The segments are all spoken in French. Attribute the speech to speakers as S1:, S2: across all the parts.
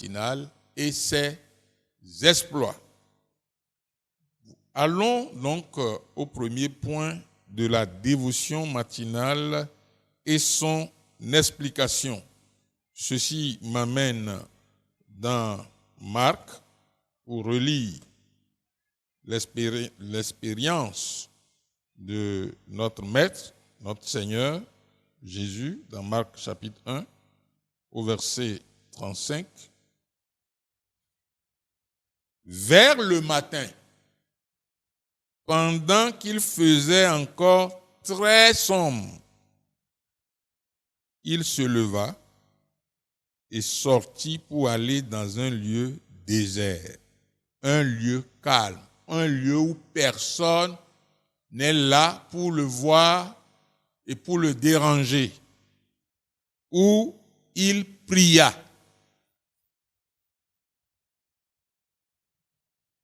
S1: matinale et ses exploits. Allons donc au premier point de la dévotion matinale et son explication. Ceci m'amène dans Marc pour relire l'expérience de notre Maître, notre Seigneur, Jésus, dans Marc chapitre 1, au verset 35. Vers le matin, pendant qu'il faisait encore très sombre, il se leva et sortit pour aller dans un lieu désert, un lieu calme, un lieu où personne n'est là pour le voir et pour le déranger, où il pria.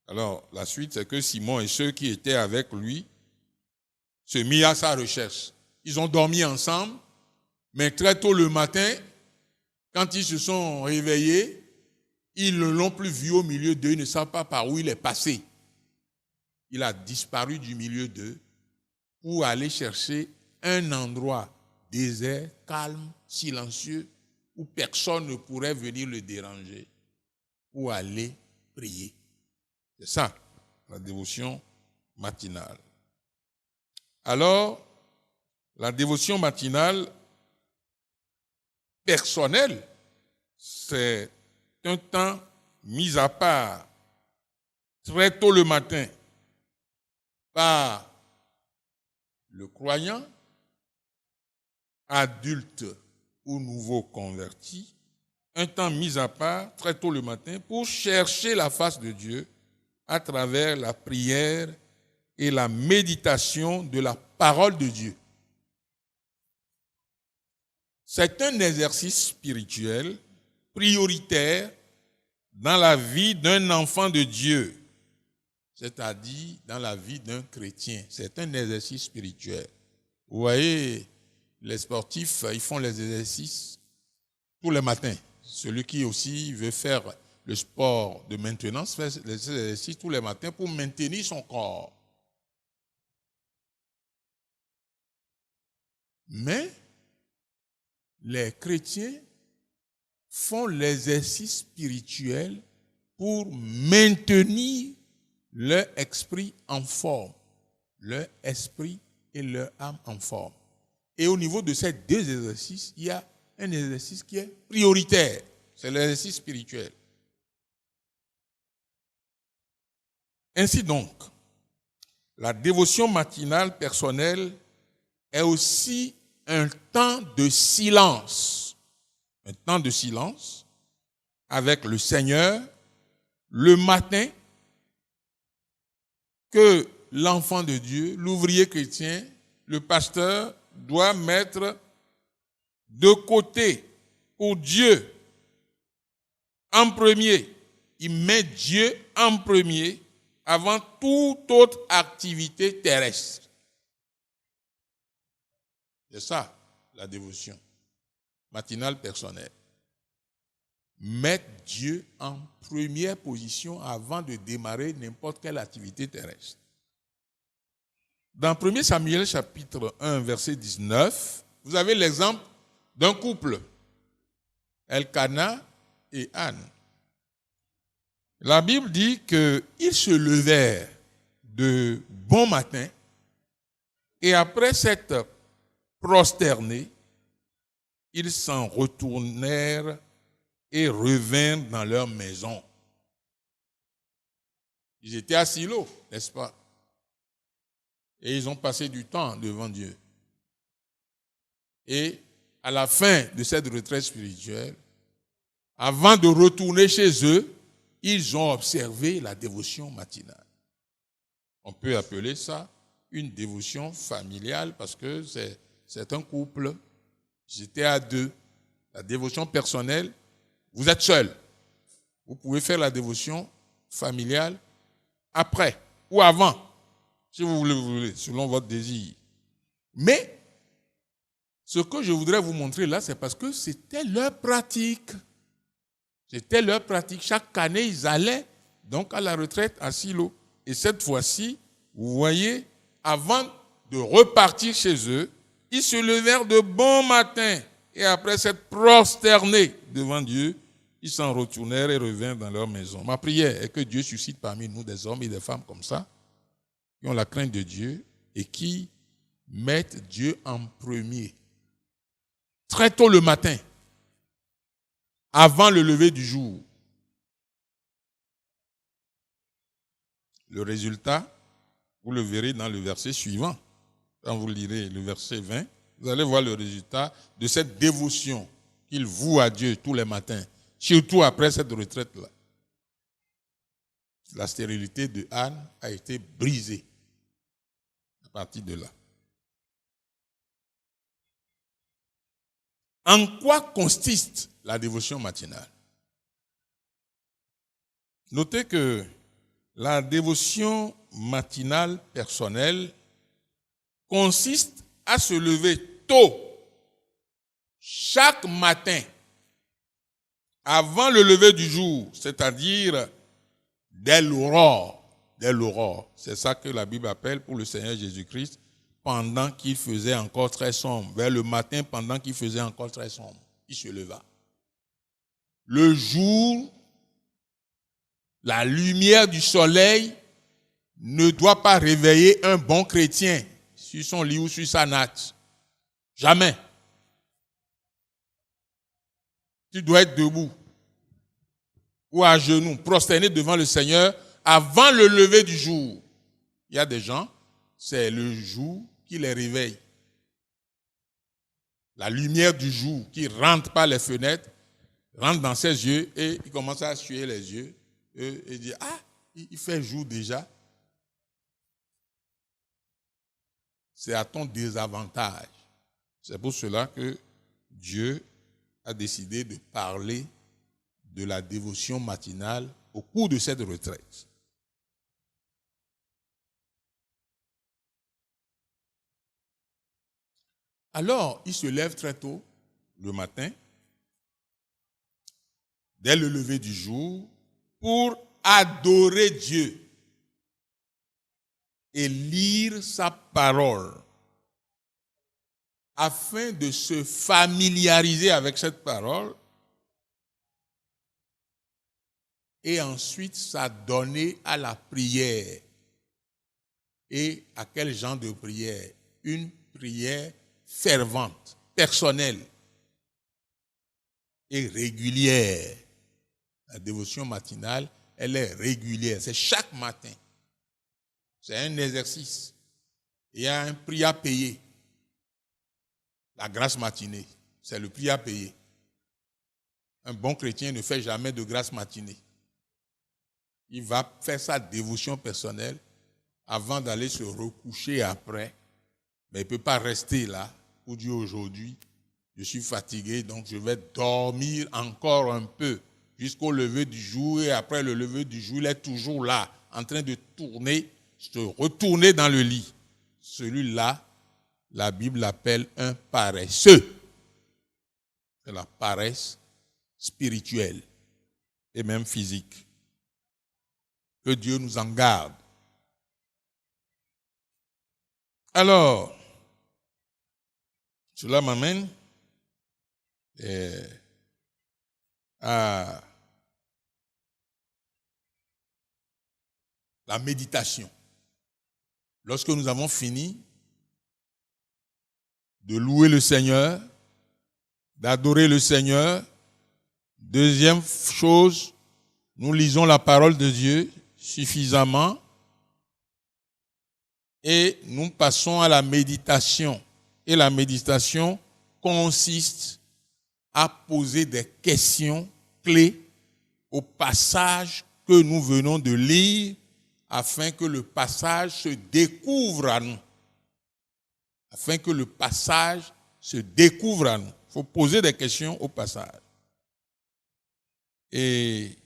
S1: Alors, la suite, c'est que Simon et ceux qui étaient avec lui se mirent à sa recherche. Ils ont dormi ensemble, mais très tôt le matin, quand ils se sont réveillés, ils ne l'ont plus vu au milieu d'eux, ils ne savent pas par où il est passé. Il a disparu du milieu d'eux pour aller chercher un endroit désert, calme, silencieux, où personne ne pourrait venir le déranger, pour aller prier. C'est ça, la dévotion matinale. Alors, la dévotion matinale personnelle, c'est un temps mis à part très tôt le matin par le croyant, adulte ou nouveau converti, un temps mis à part très tôt le matin pour chercher la face de Dieu à travers la prière et la méditation de la parole de Dieu. C'est un exercice spirituel prioritaire dans la vie d'un enfant de Dieu, c'est-à-dire dans la vie d'un chrétien. C'est un exercice spirituel. Vous voyez, les sportifs, ils font les exercices tous les matins. Celui qui aussi veut faire le sport de maintenance fait les exercices tous les matins pour maintenir son corps. Mais les chrétiens font l'exercice spirituel pour maintenir leur esprit en forme, leur esprit et leur âme en forme. Et au niveau de ces deux exercices, il y a un exercice qui est prioritaire, c'est l'exercice spirituel. Ainsi donc, la dévotion matinale personnelle est aussi un temps de silence avec le Seigneur le matin que l'enfant de Dieu, l'ouvrier chrétien, le pasteur doit mettre de côté pour Dieu en premier. Il met Dieu en premier avant toute autre activité terrestre. C'est ça, la dévotion matinale personnelle. Mettre Dieu en première position avant de démarrer n'importe quelle activité terrestre. Dans 1 Samuel chapitre 1, verset 19, vous avez l'exemple d'un couple, Elkana et Anne. La Bible dit qu'ils se levèrent de bon matin et après s'être prosternés, ils s'en retournèrent et revinrent dans leur maison. Ils étaient à Silo, n'est-ce pas? Et ils ont passé du temps devant Dieu. Et à la fin de cette retraite spirituelle, avant de retourner chez eux, ils ont observé la dévotion matinale. On peut appeler ça une dévotion familiale parce que c'est un couple. J'étais à deux. La dévotion personnelle, vous êtes seul. Vous pouvez faire la dévotion familiale après ou avant, si vous voulez, selon votre désir. Mais ce que je voudrais vous montrer là, c'est parce que c'était leur pratique. C'était leur pratique. Chaque année, ils allaient donc à la retraite à Silo. Et cette fois-ci, vous voyez, avant de repartir chez eux, ils se levèrent de bon matin. Et après s'être prosternés devant Dieu, ils s'en retournèrent et revinrent dans leur maison. Ma prière est que Dieu suscite parmi nous des hommes et des femmes comme ça, qui ont la crainte de Dieu et qui mettent Dieu en premier. Très tôt le matin, avant le lever du jour. Le résultat, vous le verrez dans le verset suivant. Quand vous lirez le verset 20, vous allez voir le résultat de cette dévotion qu'il voue à Dieu tous les matins, surtout après cette retraite-là. La stérilité de Anne a été brisée à partir de là. En quoi consiste la dévotion matinale? Notez que la dévotion matinale personnelle consiste à se lever tôt, chaque matin, avant le lever du jour, c'est-à-dire dès l'aurore. Dès l'aurore. C'est ça que la Bible appelle pour le Seigneur Jésus-Christ, pendant qu'il faisait encore très sombre. Vers le matin, pendant qu'il faisait encore très sombre, il se leva. Le jour, la lumière du soleil ne doit pas réveiller un bon chrétien sur son lit ou sur sa natte. Jamais. Tu dois être debout ou à genoux, prosterné devant le Seigneur avant le lever du jour. Il y a des gens, c'est le jour qui les réveille. La lumière du jour qui rentre par les fenêtres, rentre dans ses yeux et il commence à essuyer les yeux et dit « Ah, il fait jour déjà. » C'est à ton désavantage. C'est pour cela que Dieu a décidé de parler de la dévotion matinale au cours de cette retraite. Alors, il se lève très tôt le matin, dès le lever du jour, pour adorer Dieu et lire sa parole, afin de se familiariser avec cette parole et ensuite s'adonner à la prière. Et à quel genre de prière? Une prière fervente, personnelle et régulière. La dévotion matinale, elle est régulière. C'est chaque matin. C'est un exercice. Il y a un prix à payer. La grâce matinée, c'est le prix à payer. Un bon chrétien ne fait jamais de grâce matinée. Il va faire sa dévotion personnelle avant d'aller se recoucher après. Mais il ne peut pas rester là pour dire aujourd'hui, je suis fatigué, donc je vais dormir encore un peu jusqu'au lever du jour. Et après le lever du jour, il est toujours là, en train de tourner, se retourner dans le lit. Celui-là, la Bible l'appelle un paresseux. C'est la paresse spirituelle et même physique. Que Dieu nous en garde. Alors, cela m'amène à la méditation. Lorsque nous avons fini de louer le Seigneur, d'adorer le Seigneur, deuxième chose, nous lisons la parole de Dieu suffisamment et nous passons à la méditation. Et la méditation consiste à poser des questions clés au passage que nous venons de lire afin que le passage se découvre à nous. Afin que le passage se découvre à nous. Il faut poser des questions au passage. Et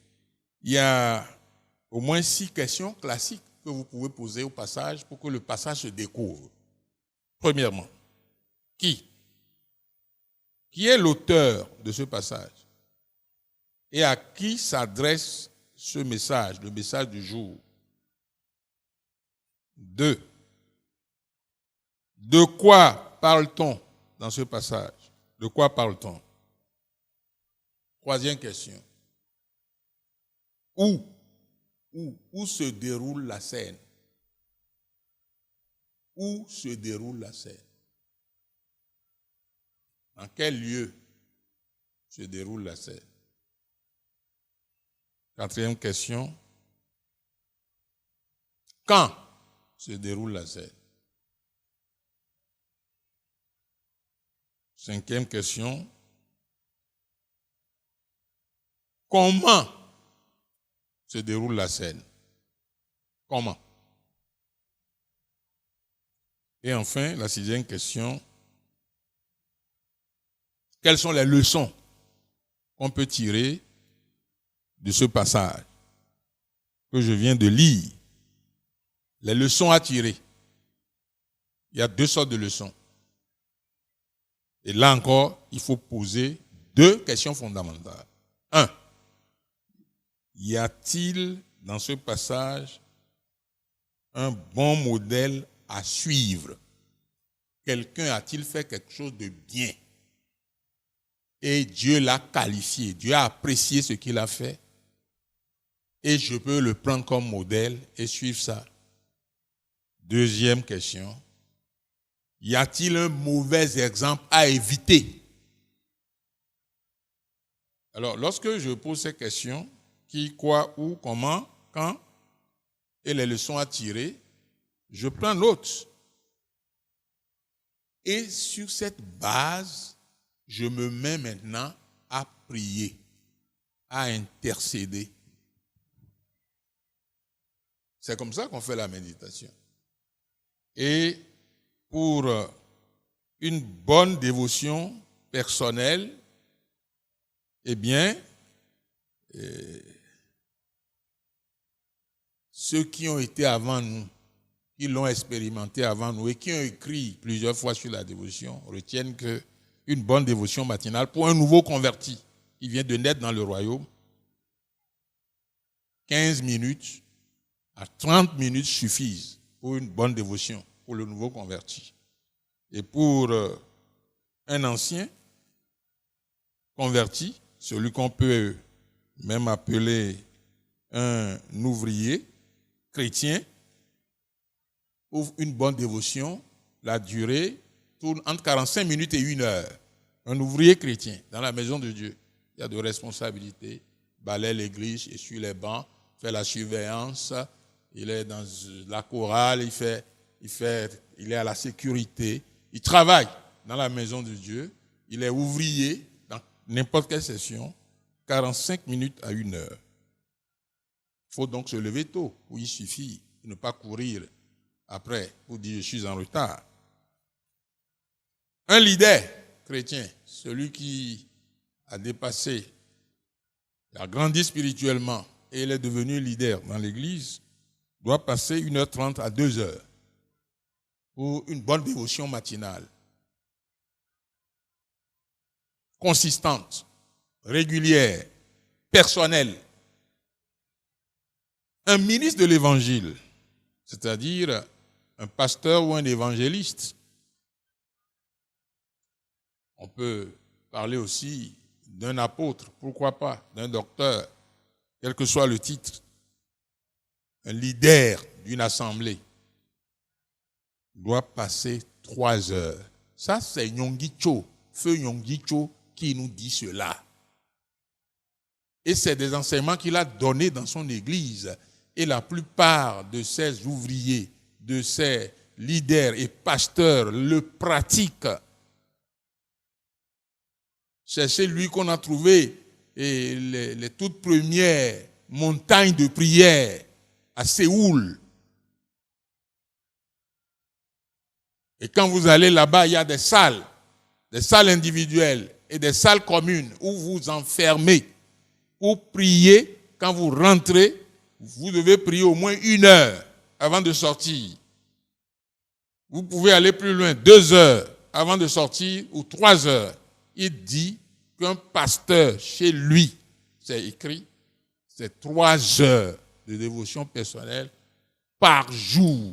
S1: il y a au moins 6 questions classiques que vous pouvez poser au passage pour que le passage se découvre. Premièrement, qui est l'auteur de ce passage? Et à qui s'adresse ce message, le message du jour? 2. De quoi parle-t-on dans ce passage? De quoi parle-t-on? 3e question. Où se déroule la scène? Où se déroule la scène? Dans quel lieu se déroule la scène? 4e question. Quand se déroule la scène? 5e question. Comment se déroule la scène? Comment? Et enfin, la 6e question. Quelles sont les leçons qu'on peut tirer de ce passage que je viens de lire? Les leçons à tirer. Il y a 2 sortes de leçons. Et là encore, il faut poser 2 questions fondamentales. 1. Y a-t-il dans ce passage un bon modèle à suivre? Quelqu'un a-t-il fait quelque chose de bien? Et Dieu l'a qualifié, Dieu a apprécié ce qu'il a fait. Et je peux le prendre comme modèle et suivre ça. 2e question. Y a-t-il un mauvais exemple à éviter? Alors, lorsque je pose ces questions, qui, quoi, où, comment, quand, et les leçons à tirer, je prends l'autre. Et sur cette base, je me mets maintenant à prier, à intercéder. C'est comme ça qu'on fait la méditation. Et pour une bonne dévotion personnelle, eh bien, ceux qui ont été avant nous, qui l'ont expérimenté avant nous et qui ont écrit plusieurs fois sur la dévotion, retiennent qu'une bonne dévotion matinale pour un nouveau converti qui vient de naître dans le royaume, 15 minutes à 30 minutes suffisent pour une bonne dévotion pour le nouveau converti. Et pour un ancien converti, celui qu'on peut même appeler un ouvrier chrétien, pour une bonne dévotion, la durée tourne entre 45 minutes et 1 heure. Un ouvrier chrétien dans la maison de Dieu, il y a de responsabilités, balaie l'église, essuie les bancs, fait la surveillance, il est dans la chorale, il est à la sécurité, il travaille dans la maison de Dieu, il est ouvrier dans n'importe quelle session, 45 minutes à 1 heure. Il faut donc se lever tôt, où il suffit de ne pas courir après pour dire je suis en retard. Un leader chrétien, celui qui a dépassé, a grandi spirituellement et il est devenu leader dans l'église, doit passer 1h30 à 2h pour une bonne dévotion matinale, consistante, régulière, personnelle. Un ministre de l'évangile, c'est-à-dire un pasteur ou un évangéliste. On peut parler aussi d'un apôtre, pourquoi pas, d'un docteur, quel que soit le titre. Un leader d'une assemblée doit passer 3 heures. Ça, c'est Yonggi Cho, feu Yonggi Cho, qui nous dit cela. Et c'est des enseignements qu'il a donnés dans son église. Et la plupart de ces ouvriers, de ces leaders et pasteurs le pratiquent. C'est celui qu'on a trouvé les toutes premières montagnes de prière à Séoul. Et quand vous allez là-bas, il y a des salles individuelles et des salles communes où vous enfermez pour prier. Quand vous rentrez, vous devez prier au moins 1 heure avant de sortir. Vous pouvez aller plus loin, 2 heures avant de sortir ou 3 heures. Il dit qu'un pasteur chez lui, c'est écrit, c'est 3 heures de dévotion personnelle par jour,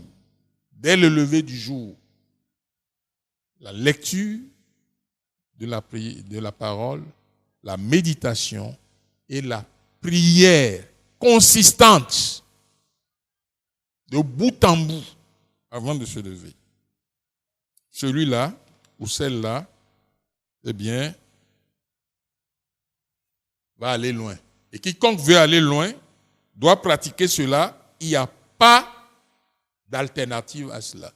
S1: dès le lever du jour. La lecture de la parole, la méditation et la prière consistante de bout en bout avant de se lever. Celui-là ou celle-là, eh bien, va aller loin. Et quiconque veut aller loin doit pratiquer cela. Il n'y a pas d'alternative à cela.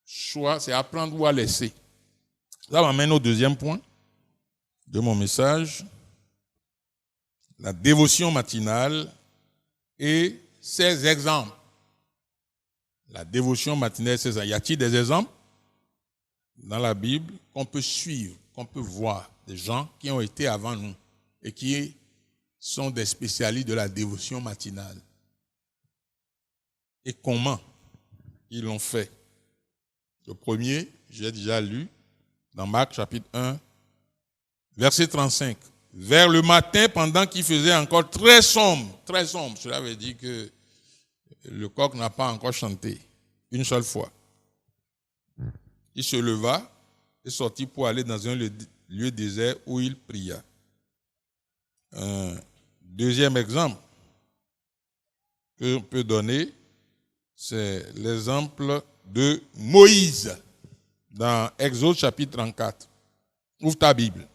S1: Soit c'est apprendre ou à laisser. Ça m'amène au deuxième point de mon message. La dévotion matinale et ses exemples. La dévotion matinale, c'est ça. Y a-t-il des exemples dans la Bible qu'on peut suivre, qu'on peut voir, des gens qui ont été avant nous et qui sont des spécialistes de la dévotion matinale? Et comment ils l'ont fait? Le premier, j'ai déjà lu dans Marc chapitre 1, verset 35. Vers le matin, pendant qu'il faisait encore très sombre, cela veut dire que le coq n'a pas encore chanté une seule fois. Il se leva et sortit pour aller dans un lieu désert où il pria. Un deuxième exemple que l'on peut donner, c'est l'exemple de Moïse dans Exode chapitre 34. Ouvre ta Bible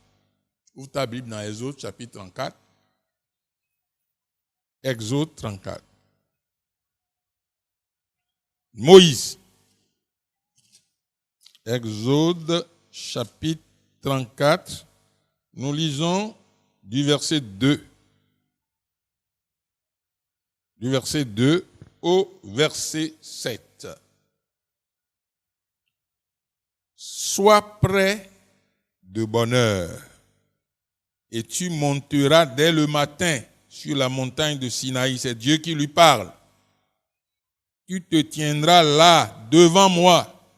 S1: dans Exode chapitre 34. Exode 34. Moïse. Exode chapitre 34. Nous lisons du verset 2. Du verset 2 au verset 7. Sois prêt de bonne heure, et tu monteras dès le matin sur la montagne de Sinaï. C'est Dieu qui lui parle. Tu te tiendras là, devant moi,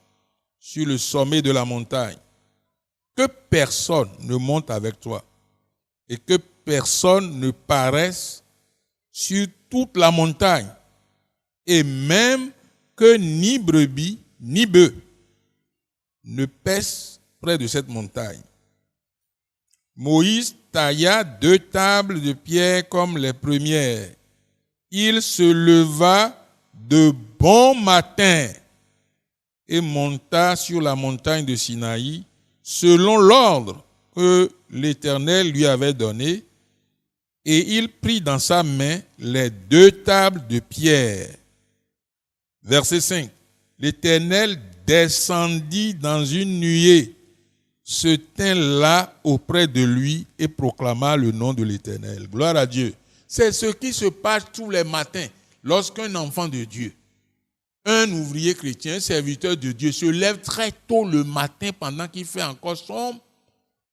S1: sur le sommet de la montagne. Que personne ne monte avec toi, et que personne ne paraisse sur toute la montagne, et même que ni brebis, ni bœufs ne paissent près de cette montagne. Moïse tailla 2 tables de pierre comme les premières. Il se leva de bon matin et monta sur la montagne de Sinaï selon l'ordre que l'Éternel lui avait donné, et il prit dans sa main les 2 tables de pierre. Verset 5. L'Éternel descendit dans une nuée, se tint là auprès de lui et proclama le nom de l'Éternel. Gloire à Dieu. C'est ce qui se passe tous les matins lorsqu'un enfant de Dieu, un ouvrier chrétien, un serviteur de Dieu, se lève très tôt le matin pendant qu'il fait encore sombre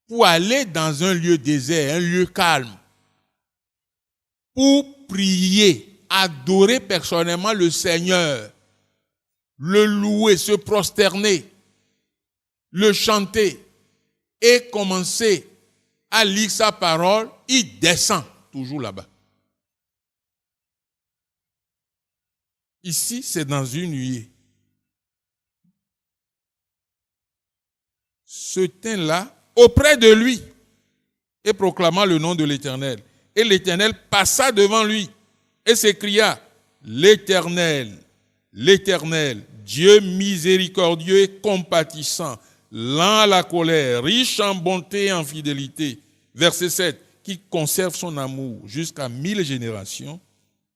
S1: pour aller dans un lieu désert, un lieu calme, pour prier, adorer personnellement le Seigneur, le louer, se prosterner, le chanter et commencer à lire sa parole. Il descend toujours là-bas. Ici, c'est dans une nuée. Se tint là auprès de lui et proclama le nom de l'Éternel. Et l'Éternel passa devant lui et s'écria: l'Éternel, l'Éternel, Dieu miséricordieux et compatissant, lent à la colère, riche en bonté et en fidélité. Verset 7, qui conserve son amour jusqu'à 1000 générations,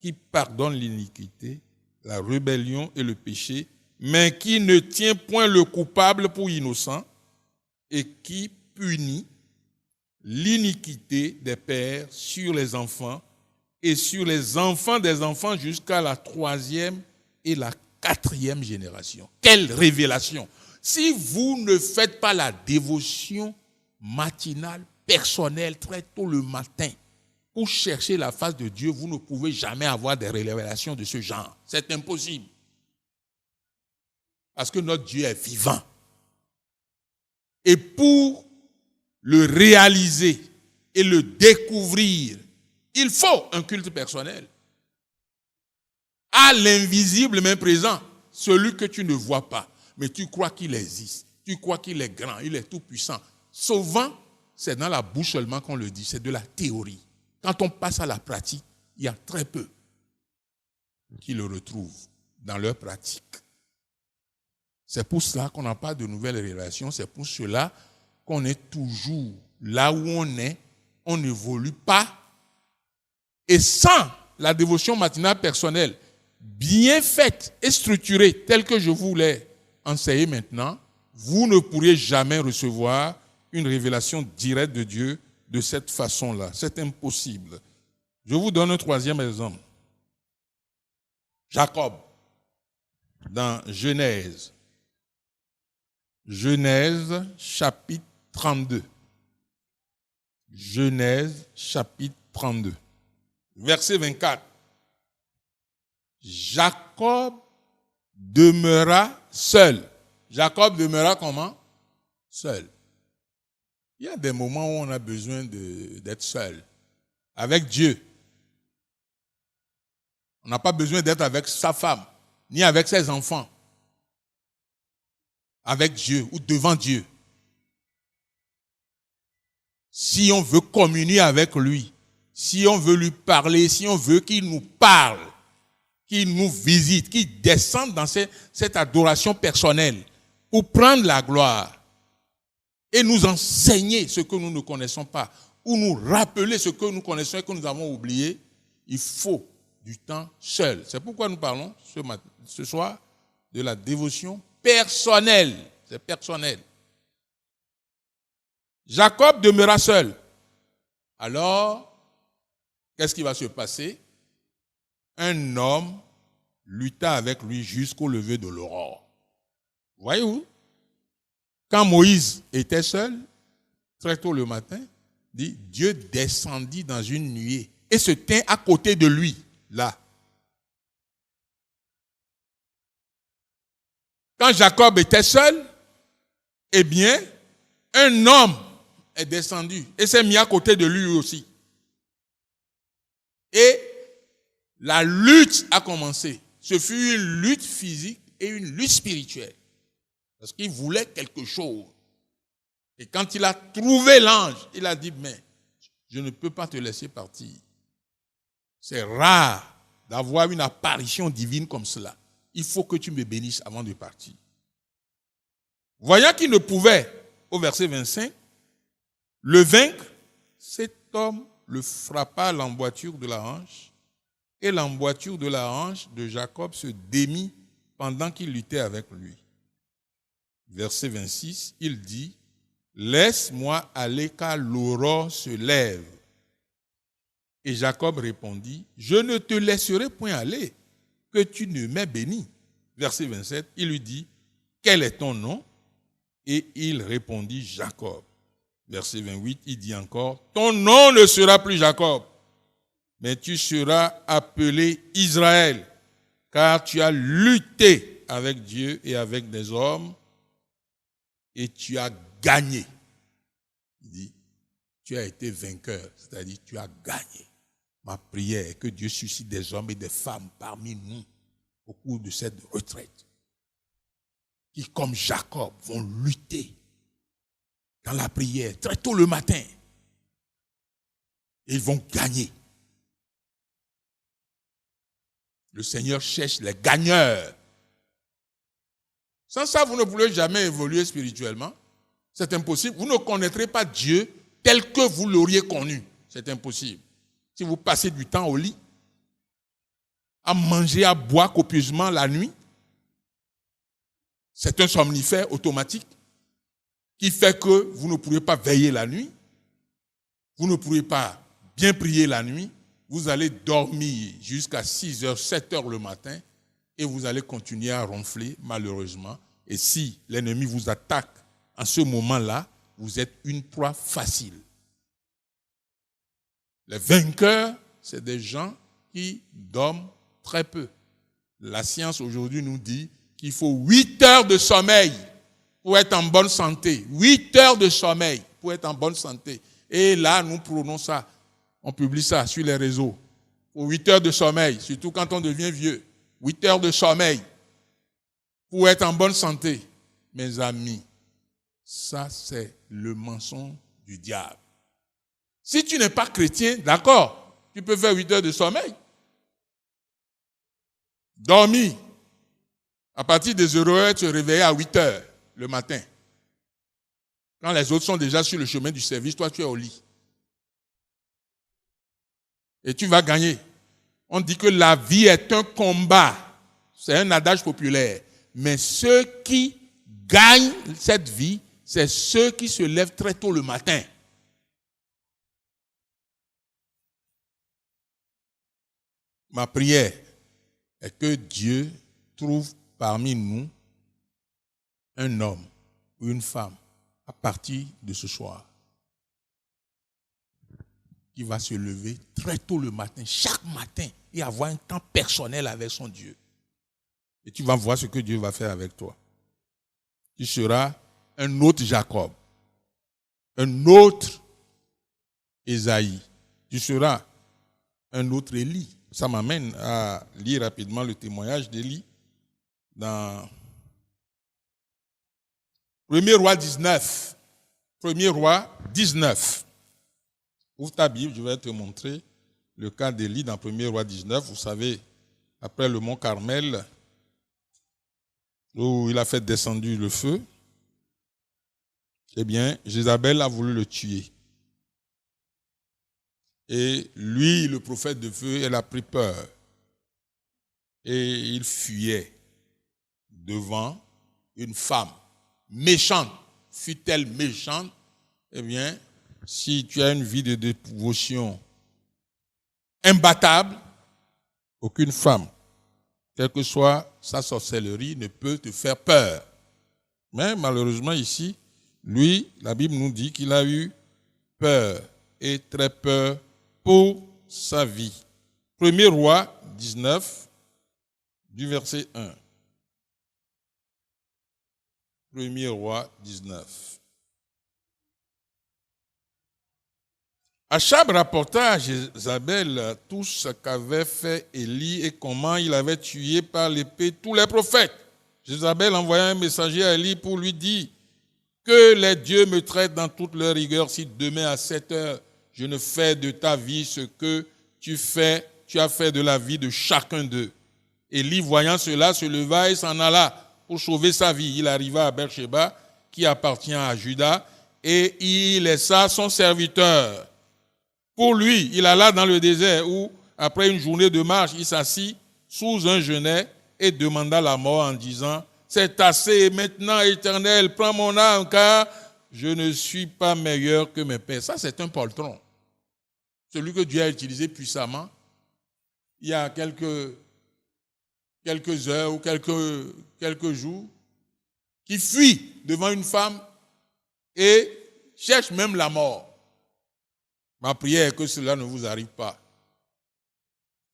S1: qui pardonne l'iniquité, la rébellion et le péché, mais qui ne tient point le coupable pour innocent, et qui punit l'iniquité des pères sur les enfants et sur les enfants des enfants jusqu'à la 3e et la 4e génération. Quelle révélation! Si vous ne faites pas la dévotion matinale, personnelle, très tôt le matin, pour chercher la face de Dieu, vous ne pouvez jamais avoir des révélations de ce genre. C'est impossible. Parce que notre Dieu est vivant. Et pour le réaliser et le découvrir Il faut un culte personnel. À l'invisible mais présent, celui que tu ne vois pas, mais tu crois qu'il existe, tu crois qu'il est grand, il est tout puissant. Souvent, c'est dans la bouche seulement qu'on le dit, c'est de la théorie. Quand on passe à la pratique, il y a très peu qui le retrouvent dans leur pratique. C'est pour cela qu'on n'a pas de nouvelles révélations, c'est pour cela qu'on est toujours là où on n'évolue pas. Et sans la dévotion matinale personnelle, bien faite et structurée, telle que je vous l'ai enseignée maintenant, vous ne pourrez jamais recevoir une révélation directe de Dieu de cette façon-là. C'est impossible. Je vous donne un troisième exemple. Jacob, dans Genèse chapitre 32. Genèse chapitre 32. Verset 24. Jacob demeura seul. Jacob demeura comment? Seul. Il y a des moments où on a besoin d'être seul. Avec Dieu. On n'a pas besoin d'être avec sa femme, ni avec ses enfants. Avec Dieu ou devant Dieu. Si on veut communier avec lui, si on veut lui parler, si on veut qu'il nous parle, qu'il nous visite, qu'il descende dans cette adoration personnelle pour prendre la gloire et nous enseigner ce que nous ne connaissons pas ou nous rappeler ce que nous connaissons et que nous avons oublié, il faut du temps seul. C'est pourquoi nous parlons ce soir de la dévotion personnelle. C'est personnel. Jacob demeura seul. Alors, qu'est-ce qui va se passer? Un homme lutta avec lui jusqu'au lever de l'aurore. Voyez-vous? Quand Moïse était seul, très tôt le matin, dit, Dieu descendit dans une nuée et se tint à côté de lui, là. Quand Jacob était seul, eh bien, un homme est descendu et s'est mis à côté de lui aussi. Et la lutte a commencé. Ce fut une lutte physique et une lutte spirituelle. Parce qu'il voulait quelque chose. Et quand il a trouvé l'ange, il a dit, mais je ne peux pas te laisser partir. C'est rare d'avoir une apparition divine comme cela. Il faut que tu me bénisses avant de partir. Voyant qu'il ne pouvait, au verset 25, le vaincre, cet homme le frappa à l'emboîture de la hanche, et l'emboîture de la hanche de Jacob se démit pendant qu'il luttait avec lui. Verset 26, il dit, « Laisse-moi aller car l'aurore se lève. » Et Jacob répondit, « Je ne te laisserai point aller, que tu ne m'aies béni. » Verset 27, il lui dit, « Quel est ton nom ?» Et il répondit, « Jacob. » Verset 28, il dit encore, « Ton nom ne sera plus Jacob, mais tu seras appelé Israël, car tu as lutté avec Dieu et avec des hommes, et tu as gagné. » Il dit, tu as été vainqueur, c'est-à-dire tu as gagné. Ma prière est que Dieu suscite des hommes et des femmes parmi nous au cours de cette retraite, qui, comme Jacob, vont lutter dans la prière très tôt le matin. Et ils vont gagner. Le Seigneur cherche les gagneurs. Sans ça, vous ne pourrez jamais évoluer spirituellement. C'est impossible. Vous ne connaîtrez pas Dieu tel que vous l'auriez connu. C'est impossible. Si vous passez du temps au lit, à manger, à boire copieusement la nuit, c'est un somnifère automatique qui fait que vous ne pourrez pas veiller la nuit, vous ne pourrez pas bien prier la nuit, vous allez dormir jusqu'à 6h, 7h le matin et vous allez continuer à ronfler malheureusement. Et si l'ennemi vous attaque en ce moment-là, vous êtes une proie facile. Les vainqueurs, c'est des gens qui dorment très peu. La science aujourd'hui nous dit qu'il faut 8 heures de sommeil pour être en bonne santé. 8 heures de sommeil pour être en bonne santé. Et là, nous prenons ça. On publie ça sur les réseaux. Pour 8 heures de sommeil, surtout quand on devient vieux. 8 heures de sommeil pour être en bonne santé. Mes amis, ça c'est le mensonge du diable. Si tu n'es pas chrétien, d'accord, tu peux faire 8 heures de sommeil. Dormir. À partir des 0 heures, te réveiller à 8 heures le matin. Quand les autres sont déjà sur le chemin du service, toi tu es au lit. Et tu vas gagner. On dit que la vie est un combat. C'est un adage populaire. Mais ceux qui gagnent cette vie, c'est ceux qui se lèvent très tôt le matin. Ma prière est que Dieu trouve parmi nous un homme ou une femme à partir de ce soir qui va se lever très tôt le matin, chaque matin, et avoir un temps personnel avec son Dieu. Et tu vas voir ce que Dieu va faire avec toi. Tu seras un autre Jacob, un autre Ésaïe. Tu seras un autre Élie. Ça m'amène à lire rapidement le témoignage d'Élie dans 1er roi 19. 1er roi 19. Ouvre ta Bible, je vais te montrer le cas d'Élie dans 1er roi 19. Vous savez, après le mont Carmel, où il a fait descendre le feu, eh bien, Jézabel a voulu le tuer. Et lui, le prophète de feu, elle a pris peur. Et il fuyait devant une femme méchante. Fut-elle méchante? Eh bien, si tu as une vie de dévotion imbattable, aucune femme, quelle que soit sa sorcellerie, ne peut te faire peur. Mais malheureusement ici, lui, la Bible nous dit qu'il a eu peur et très peur pour sa vie. 1er roi 19, du verset 1. 1er roi 19. Achab rapporta à Jézabel tout ce qu'avait fait Élie et comment il avait tué par l'épée tous les prophètes. Jézabel envoya un messager à Élie pour lui dire que les dieux me traitent dans toute leur rigueur si demain à 7 heures je ne fais de ta vie ce que tu as fait de la vie de chacun d'eux. Élie, voyant cela, se leva et s'en alla pour sauver sa vie. Il arriva à Beersheba, qui appartient à Juda, et il laissa son serviteur. Pour lui, il alla dans le désert où, après une journée de marche, il s'assit sous un genêt et demanda la mort en disant « C'est assez, maintenant, Éternel, prends mon âme, car je ne suis pas meilleur que mes pères. » Ça, c'est un poltron. Celui que Dieu a utilisé puissamment il y a quelques heures ou quelques jours, qui fuit devant une femme et cherche même la mort. Ma prière est que cela ne vous arrive pas.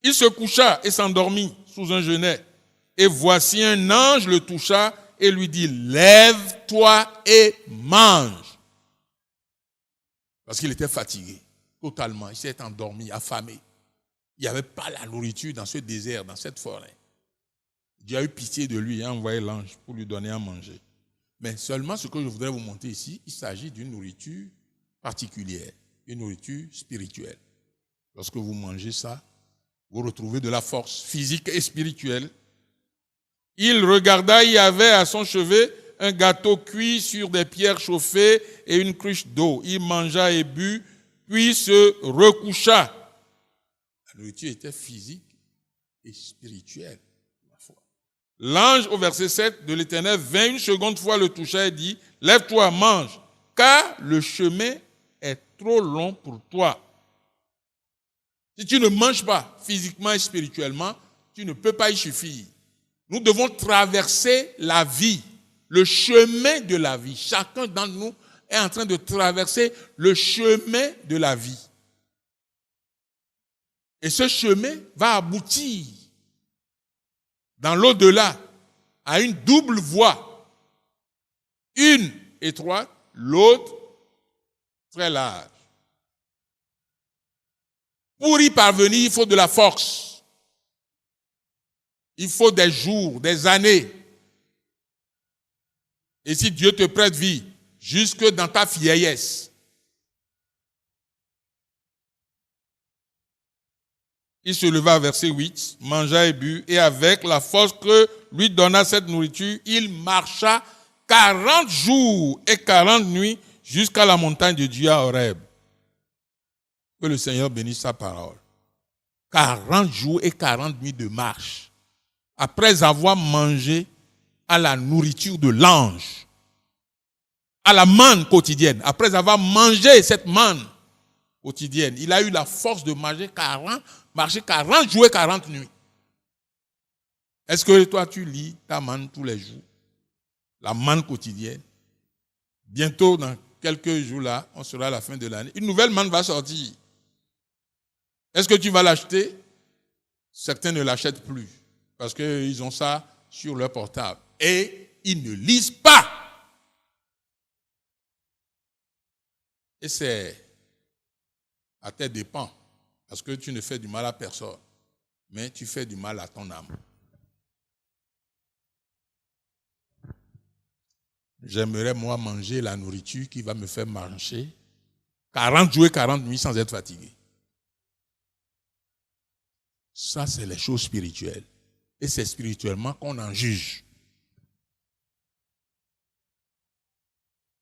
S1: Il se coucha et s'endormit sous un genêt. Et voici un ange le toucha et lui dit « Lève-toi et mange ». Parce qu'il était fatigué, totalement. Il s'est endormi, affamé. Il n'y avait pas la nourriture dans ce désert, dans cette forêt. Dieu a eu pitié de lui et a envoyé l'ange pour lui donner à manger. Mais seulement ce que je voudrais vous montrer ici, il s'agit d'une nourriture particulière, une nourriture spirituelle. Lorsque vous mangez ça, vous retrouvez de la force physique et spirituelle. Il regarda, il y avait à son chevet un gâteau cuit sur des pierres chauffées et une cruche d'eau. Il mangea et but, puis se recoucha. La nourriture était physique et spirituelle. L'ange, au verset 7 de l'Éternel, vint une seconde fois le toucha et dit, « Lève-toi, mange, car le chemin est trop long pour toi. » Si tu ne manges pas physiquement et spirituellement, tu ne peux pas y suffire. Nous devons traverser la vie, le chemin de la vie. Chacun d'entre nous est en train de traverser le chemin de la vie. Et ce chemin va aboutir dans l'au-delà à une double voie. Une étroite, l'autre très large. Pour y parvenir, il faut de la force. Il faut des jours, des années. Et si Dieu te prête vie, jusque dans ta vieillesse, il se leva, verset 8, mangea et but, et avec la force que lui donna cette nourriture, il marcha 40 jours et 40 nuits jusqu'à la montagne de Dieu à Horeb. Que le Seigneur bénisse sa parole. 40 jours et 40 nuits de marche. Après avoir mangé à la nourriture de l'ange, à la manne quotidienne, après avoir mangé cette manne quotidienne, il a eu la force de marcher 40 jours et 40 nuits. Est-ce que toi tu lis ta manne tous les jours? La manne quotidienne. Bientôt, dans quelques jours là, on sera à la fin de l'année. Une nouvelle manne va sortir. Est-ce que tu vas l'acheter? Certains ne l'achètent plus parce qu'ils ont ça sur leur portable. Et ils ne lisent pas. Et c'est à tes dépens. Parce que tu ne fais du mal à personne. Mais tu fais du mal à ton âme. J'aimerais, moi, manger la nourriture qui va me faire marcher 40 jours et 40 nuits sans être fatigué. Ça, c'est les choses spirituelles. Et c'est spirituellement qu'on en juge.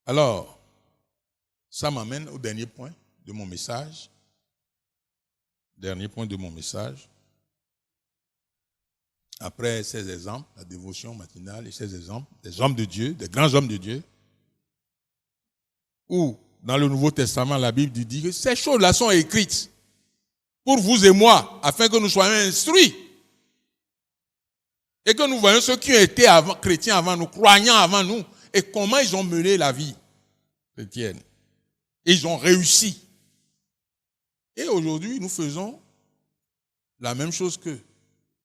S1: Alors, ça m'amène au dernier point de mon message. Dernier point de mon message. Après ces exemples, la dévotion matinale et ces exemples, des hommes de Dieu, des grands hommes de Dieu, où dans le Nouveau Testament, la Bible dit que ces choses-là sont écrites pour vous et moi, afin que nous soyons instruits et que nous voyons ceux qui ont été chrétiens avant nous, croyants avant nous, et comment ils ont mené la vie chrétienne. Et ils ont réussi. Et aujourd'hui, nous faisons la même chose qu'eux.